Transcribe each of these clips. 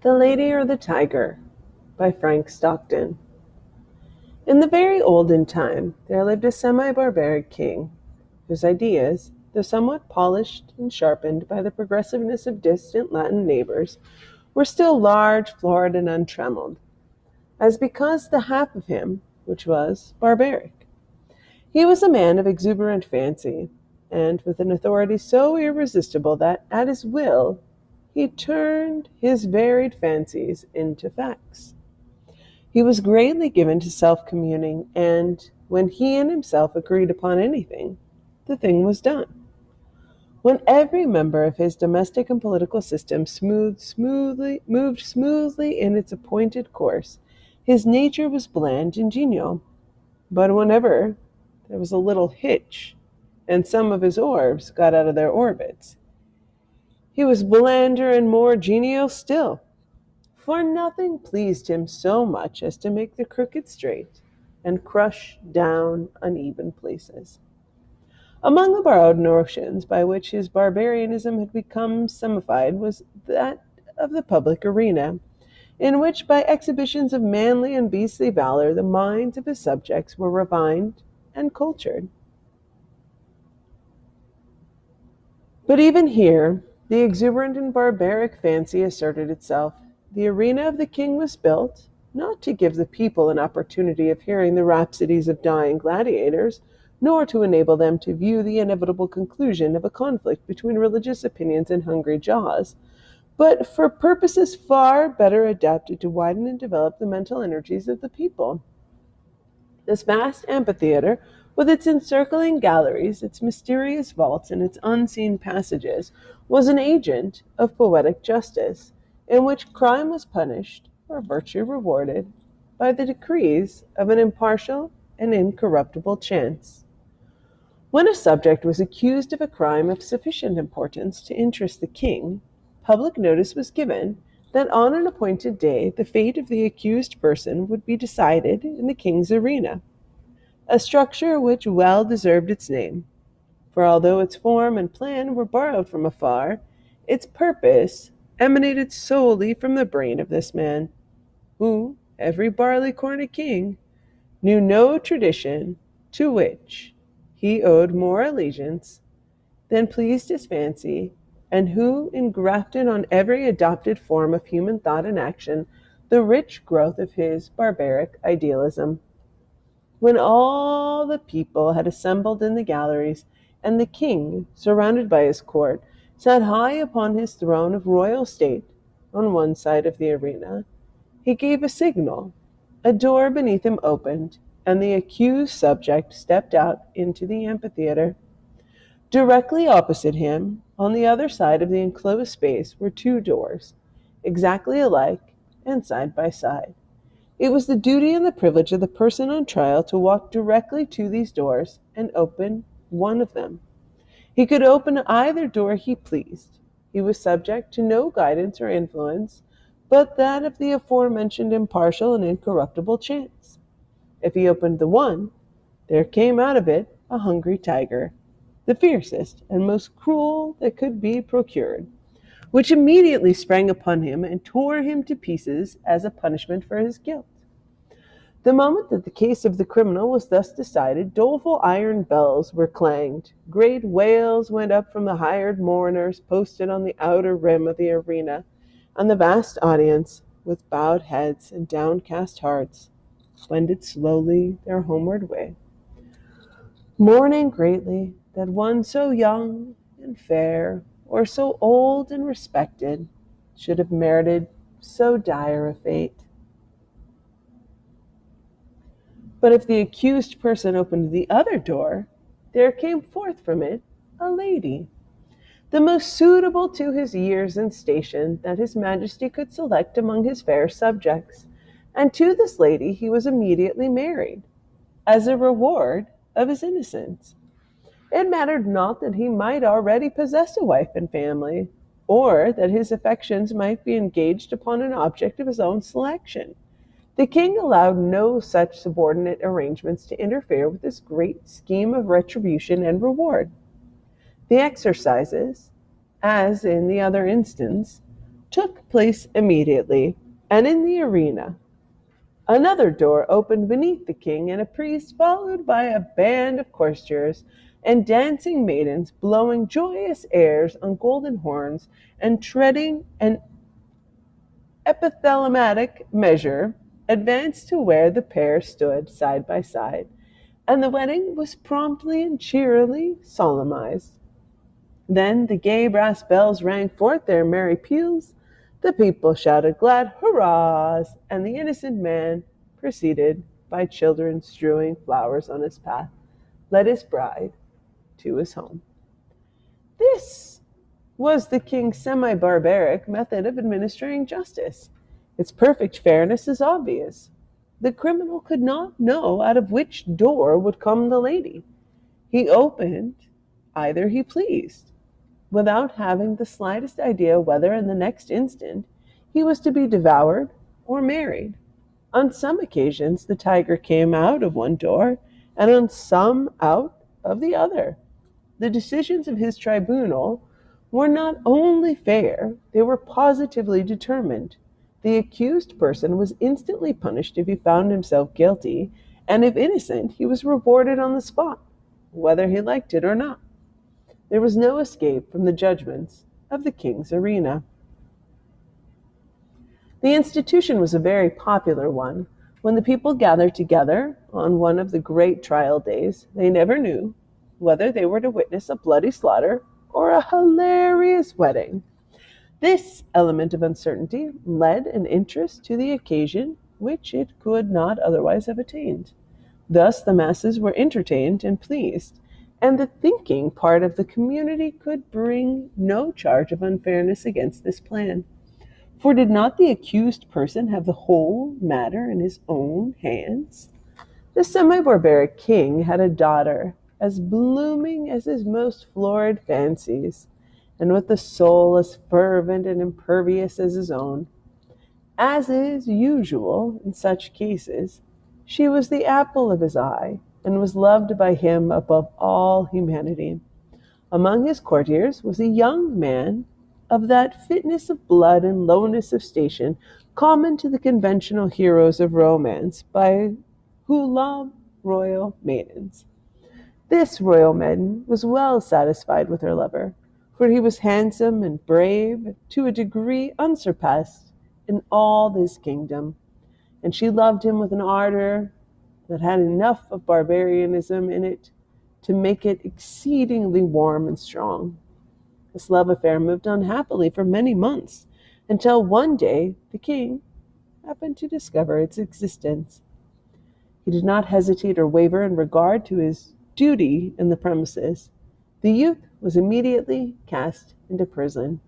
The Lady or the Tiger by Frank Stockton. In the very olden time, there lived a semi-barbaric king, whose ideas, though somewhat polished and sharpened by the progressiveness of distant Latin neighbors, were still large, florid, and untrammeled, as because the half of him which was barbaric. He was a man of exuberant fancy, and with an authority so irresistible that, at his will, he turned his varied fancies into facts. He was greatly given to self-communing, and when he and himself agreed upon anything, the thing was done. When every member of his domestic and political system moved smoothly in its appointed course, his nature was bland and genial. But whenever there was a little hitch, and some of his orbs got out of their orbits, he was blander and more genial still. For nothing pleased him so much as to make the crooked straight and crush down uneven places. Among the borrowed notions by which his barbarianism had become semified was that of the public arena, in which by exhibitions of manly and beastly valor the minds of his subjects were refined and cultured. But even here the exuberant and barbaric fancy asserted itself. The arena of the king was built, not to give the people an opportunity of hearing the rhapsodies of dying gladiators, nor to enable them to view the inevitable conclusion of a conflict between religious opinions and hungry jaws, but for purposes far better adapted to widen and develop the mental energies of the people. This vast amphitheater, with its encircling galleries, its mysterious vaults, and its unseen passages, was an agent of poetic justice, in which crime was punished, or virtue rewarded, by the decrees of an impartial and incorruptible chance. When a subject was accused of a crime of sufficient importance to interest the king, public notice was given that on an appointed day the fate of the accused person would be decided in the king's arena, a structure which well deserved its name, for although its form and plan were borrowed from afar, its purpose emanated solely from the brain of this man, who, every barleycorn a king, knew no tradition to which he owed more allegiance than pleased his fancy, and who engrafted on every adopted form of human thought and action the rich growth of his barbaric idealism. When all the people had assembled in the galleries, and the king, surrounded by his court, sat high upon his throne of royal state on one side of the arena, he gave a signal, a door beneath him opened, and the accused subject stepped out into the amphitheater. Directly opposite him, on the other side of the enclosed space, were two doors, exactly alike and side by side. It was the duty and the privilege of the person on trial to walk directly to these doors and open one of them. He could open either door he pleased. He was subject to no guidance or influence but that of the aforementioned impartial and incorruptible chance. If he opened the one, there came out of it a hungry tiger, the fiercest and most cruel that could be procured, which immediately sprang upon him and tore him to pieces as a punishment for his guilt. The moment that the case of the criminal was thus decided, doleful iron bells were clanged, great wails went up from the hired mourners posted on the outer rim of the arena, and the vast audience, with bowed heads and downcast hearts, wended slowly their homeward way, mourning greatly that one so young and fair, or so old and respected, should have merited so dire a fate. But if the accused person opened the other door, there came forth from it a lady, the most suitable to his years and station that his majesty could select among his fair subjects, and to this lady he was immediately married, as a reward of his innocence. It mattered not that he might already possess a wife and family, or that his affections might be engaged upon an object of his own selection. The king allowed no such subordinate arrangements to interfere with this great scheme of retribution and reward. The exercises, as in the other instance, took place immediately, and in the arena another door opened beneath the king and a priest, followed by a band of courtiers and dancing maidens, blowing joyous airs on golden horns and treading an epithalamatic measure, advanced to where the pair stood side by side, and the wedding was promptly and cheerily solemnized. Then the gay brass bells rang forth their merry peals, the people shouted glad hurrahs, and the innocent man, preceded by children strewing flowers on his path, led his bride to his home. This was the king's semi-barbaric method of administering justice. Its perfect fairness is obvious. The criminal could not know out of which door would come the lady. He opened either he pleased, without having the slightest idea whether in the next instant he was to be devoured or married. On some occasions the tiger came out of one door, and on some out of the other. The decisions of his tribunal were not only fair, they were positively determined. The accused person was instantly punished if he found himself guilty, and if innocent, he was rewarded on the spot, whether he liked it or not. There was no escape from the judgments of the king's arena. The institution was a very popular one. When the people gathered together on one of the great trial days, they never knew whether they were to witness a bloody slaughter or a hilarious wedding. This element of uncertainty led an interest to the occasion which it could not otherwise have attained. Thus the masses were entertained and pleased, and the thinking part of the community could bring no charge of unfairness against this plan. For did not the accused person have the whole matter in his own hands? The semi-barbaric king had a daughter as blooming as his most florid fancies, and with a soul as fervent and impervious as his own. As is usual in such cases, she was the apple of his eye, and was loved by him above all humanity. Among his courtiers was a young man of that fitness of blood and lowness of station common to the conventional heroes of romance, by who love royal maidens. This royal maiden was well satisfied with her lover, for he was handsome and brave to a degree unsurpassed in all this kingdom, and she loved him with an ardor that had enough of barbarianism in it to make it exceedingly warm and strong. This love affair moved on happily for many months, until one day the king happened to discover its existence. He did not hesitate or waver in regard to his duty in the premises. The youth was immediately cast into prison,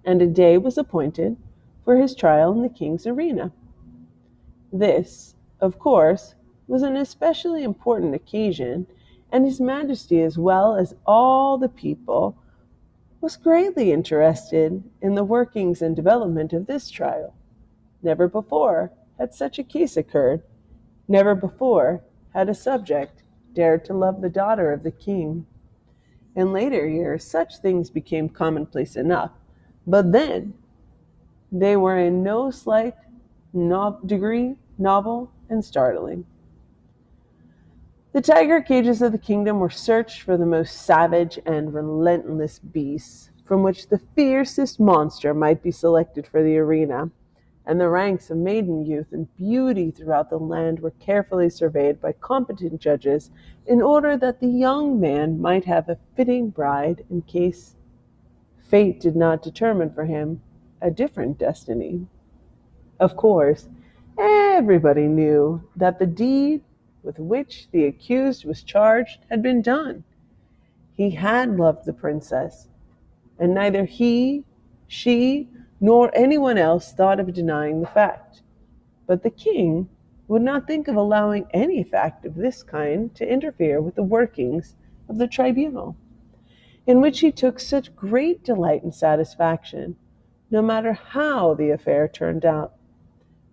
and a day was appointed for his trial in the king's arena. This, of course, was an especially important occasion, and his majesty, as well as all the people, was greatly interested in the workings and development of this trial. Never before had such a case occurred. Never before had a subject dared to love the daughter of the king. In later years, such things became commonplace enough, but then they were in no slight degree novel and startling. The tiger cages of the kingdom were searched for the most savage and relentless beasts, from which the fiercest monster might be selected for the arena, and the ranks of maiden youth and beauty throughout the land were carefully surveyed by competent judges in order that the young man might have a fitting bride in case fate did not determine for him a different destiny. Of course, everybody knew that the deed with which the accused was charged had been done. He had loved the princess, and neither he, she, nor anyone else thought of denying the fact. But the king would not think of allowing any fact of this kind to interfere with the workings of the tribunal, in which he took such great delight and satisfaction, no matter how the affair turned out.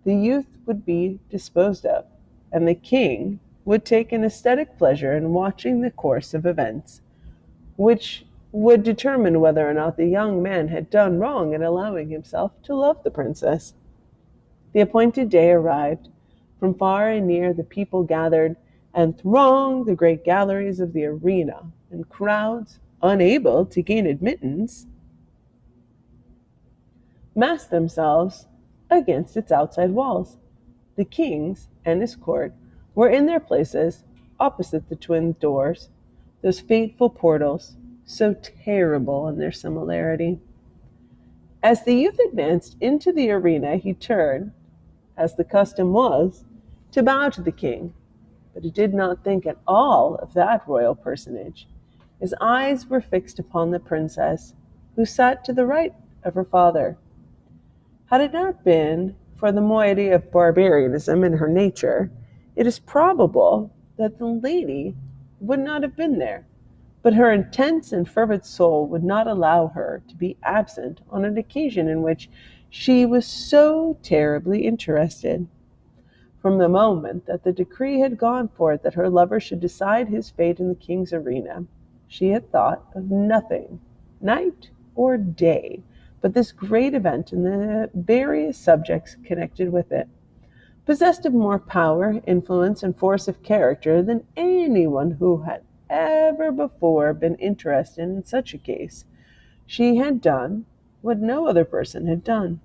The youth would be disposed of, and the king would take an aesthetic pleasure in watching the course of events, which would determine whether or not the young man had done wrong in allowing himself to love the princess. The appointed day arrived. From far and near the people gathered and thronged the great galleries of the arena, and crowds, unable to gain admittance, massed themselves against its outside walls. The kings and his court were in their places opposite the twin doors, those fateful portals, so terrible in their similarity. As the youth advanced into the arena, he turned, as the custom was, to bow to the king, but he did not think at all of that royal personage. His eyes were fixed upon the princess, who sat to the right of her father. Had it not been for the moiety of barbarianism in her nature, it is probable that the lady would not have been there, but her intense and fervid soul would not allow her to be absent on an occasion in which she was so terribly interested. From the moment that the decree had gone forth that her lover should decide his fate in the king's arena, she had thought of nothing, night or day, but this great event and the various subjects connected with it. Possessed of more power, influence, and force of character than anyone who had ever before been interested in such a case, she had done what no other person had done.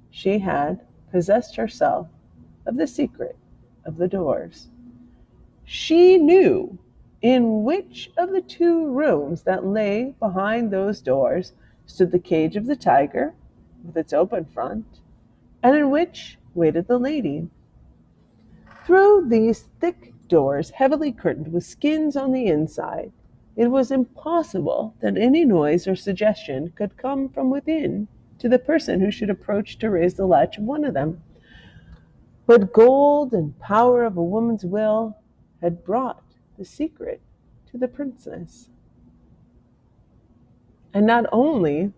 She had possessed herself of the secret of the doors. She knew in which of the two rooms that lay behind those doors stood the cage of the tiger, with its open front, and in which waited the lady. Through these thick doors, heavily curtained with skins on the inside, it was impossible that any noise or suggestion could come from within to the person who should approach to raise the latch of one of them. But gold and power of a woman's will had brought the secret to the princess. And not only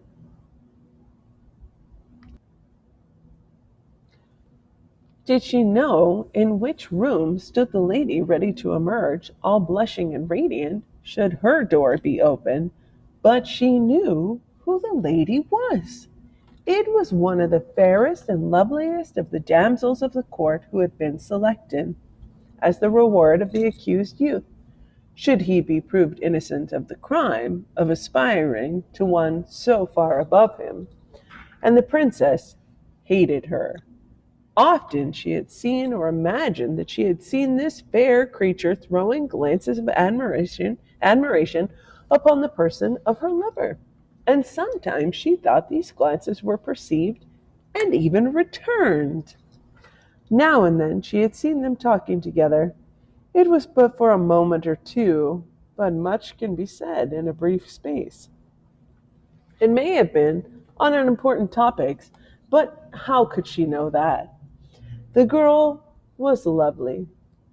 did she know in which room stood the lady ready to emerge, all blushing and radiant, should her door be open, but she knew who the lady was. It was one of the fairest and loveliest of the damsels of the court who had been selected as the reward of the accused youth, should he be proved innocent of the crime of aspiring to one so far above him. And the princess hated her. Often she had seen or imagined that she had seen this fair creature throwing glances of admiration upon the person of her lover, and sometimes she thought these glances were perceived and even returned. Now and then she had seen them talking together. It was but for a moment or two, but much can be said in a brief space. It may have been on unimportant topics, but how could she know that? The girl was lovely,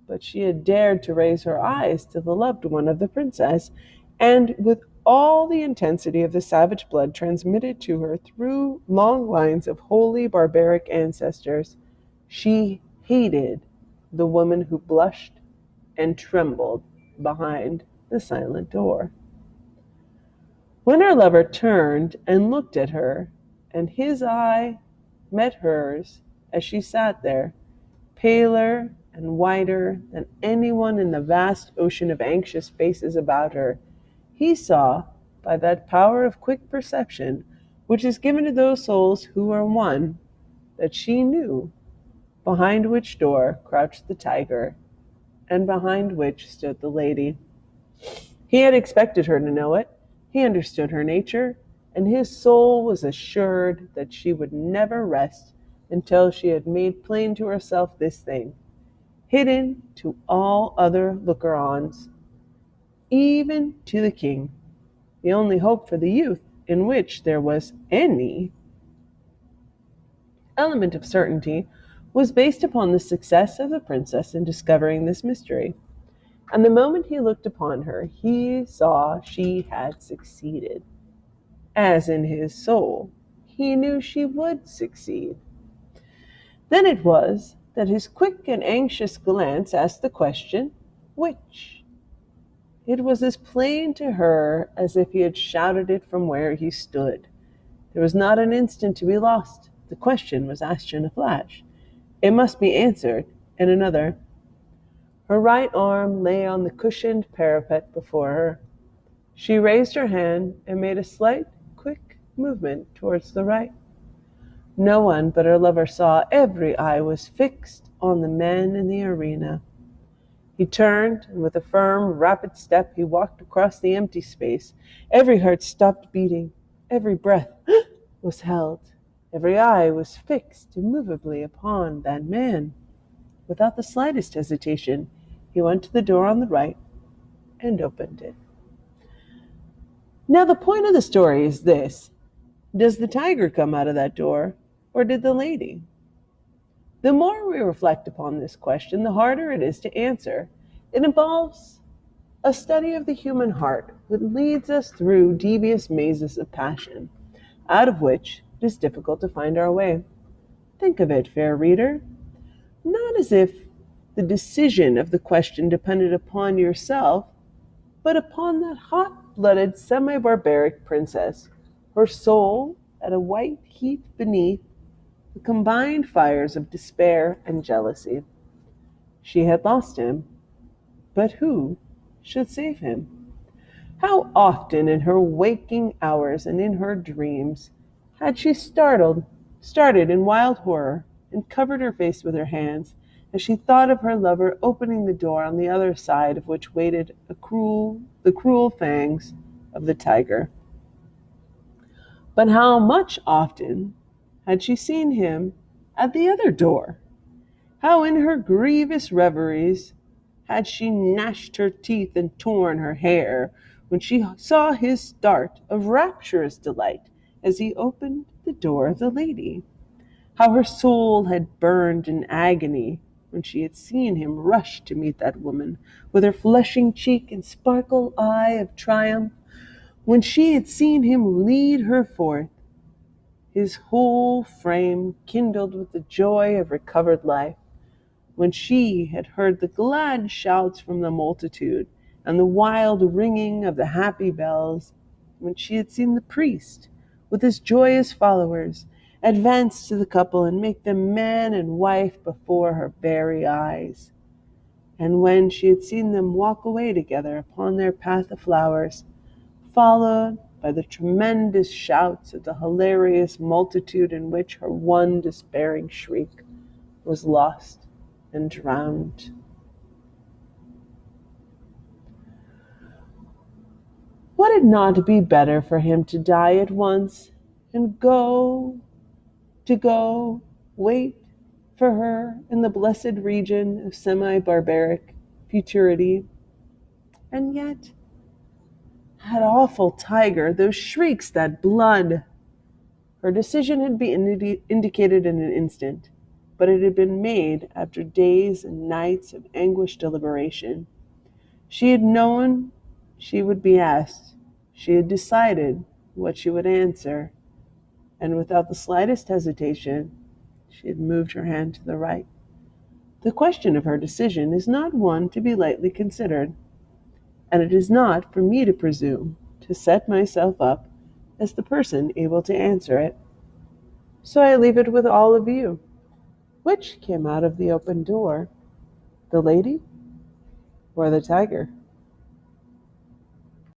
but she had dared to raise her eyes to the loved one of the princess, and with all the intensity of the savage blood transmitted to her through long lines of holy barbaric ancestors, she hated the woman who blushed and trembled behind the silent door. When her lover turned and looked at her, and his eye met hers as she sat there, paler and whiter than anyone in the vast ocean of anxious faces about her, he saw, by that power of quick perception which is given to those souls who are one, that she knew behind which door crouched the tiger, and behind which stood the lady. He had expected her to know it. He understood her nature, and his soul was assured that she would never rest until she had made plain to herself this thing, hidden to all other lookers-on, even to the king. The only hope for the youth, in which there was any element of certainty, was based upon the success of the princess in discovering this mystery. And the moment he looked upon her, he saw she had succeeded. As in his soul, he knew she would succeed. Then it was that his quick and anxious glance asked the question, which? It was as plain to her as if he had shouted it from where he stood. There was not an instant to be lost. The question was asked in a flash. It must be answered in another. Her right arm lay on the cushioned parapet before her. She raised her hand and made a slight, quick movement towards the right. No one but her lover saw. Every eye was fixed on the man in the arena. He turned, and with a firm, rapid step he walked across the empty space. Every heart stopped beating. Every breath was held. Every eye was fixed immovably upon that man. Without the slightest hesitation, he went to the door on the right and opened it. Now, the point of the story is this. Does the tiger come out of that door, or did the lady? The more we reflect upon this question, the harder it is to answer. It involves a study of the human heart that leads us through devious mazes of passion, out of which it is difficult to find our way. Think of it, fair reader, not as if the decision of the question depended upon yourself, but upon that hot-blooded, semi-barbaric princess, her soul at a white heat beneath the combined fires of despair and jealousy. She had lost him, but who should save him? How often in her waking hours and in her dreams had she started in wild horror, and covered her face with her hands as she thought of her lover opening the door on the other side of which waited the cruel fangs of the tiger. But how much often had she seen him at the other door? How in her grievous reveries had she gnashed her teeth and torn her hair when she saw his start of rapturous delight as he opened the door of the lady? How her soul had burned in agony when she had seen him rush to meet that woman with her flushing cheek and sparkle eye of triumph, when she had seen him lead her forth, his whole frame kindled with the joy of recovered life, when she had heard the glad shouts from the multitude and the wild ringing of the happy bells, when she had seen the priest, with his joyous followers, advance to the couple and make them man and wife before her very eyes, and when she had seen them walk away together upon their path of flowers, followed by the tremendous shouts of the hilarious multitude in which her one despairing shriek was lost and drowned. Would it not be better for him to die at once and go wait for her in the blessed region of semi-barbaric futurity? And yet, that awful tiger, those shrieks, that blood. Her decision had been indicated in an instant, but it had been made after days and nights of anguished deliberation. She had known she would be asked. She had decided what she would answer, and without the slightest hesitation, she had moved her hand to the right. The question of her decision is not one to be lightly considered, and it is not for me to presume to set myself up as the person able to answer it. So I leave it with all of you. Which came out of the open door, the lady or the tiger?